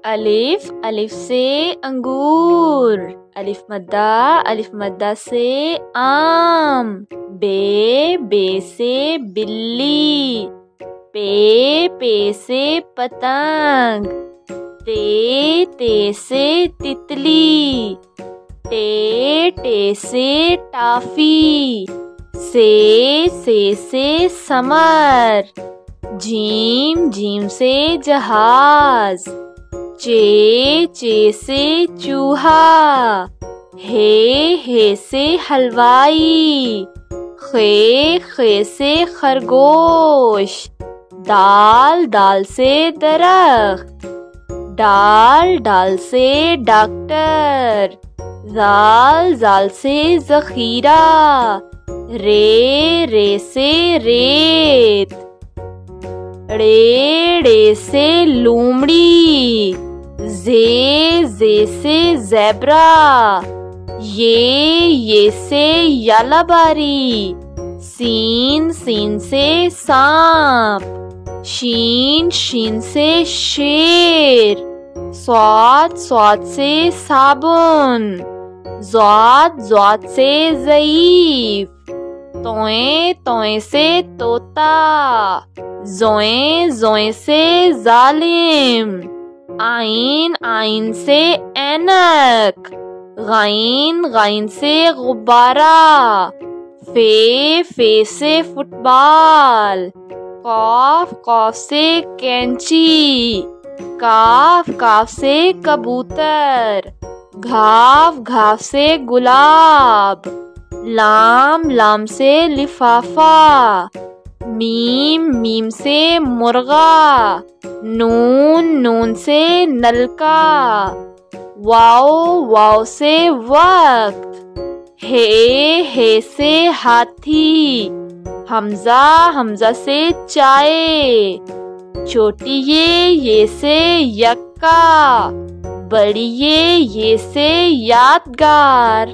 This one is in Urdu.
الف، الف سے انگور، الف مدہ سے آم، بے سے بلی، پے سے پتنگ، تے سے تتلی، ٹے سے ٹافی، سے سمر، جیم سے جہاز، چے سے چوہا، ہے سے حلوائی، خے سے خرگوش، دال سے درخت، ڈال سے ڈاکٹر، زال سے ذخیرہ، رے سے ریت، ڑے سے لومڑی، زے سے زیبرا، یہ سے یالا باری، سین سے سانپ، شین سے شیر، سواد سے صابن، زواد سے ضعیف، توئیں سے طوطا، زوئیں سے ظالم، آئین سے اینک، غین سے غبارہ، فے سے فٹ بال، قاف سے کینچی، کاف سے کبوتر، گھاو سے گلاب، لام سے لفافہ، میم سے مرغا، نون سے نلکا، واو سے وقت، ہے سے ہاتھی، حمزہ سے چائے، چھوٹی یہ سے یکا، بڑی یہ سے یادگار۔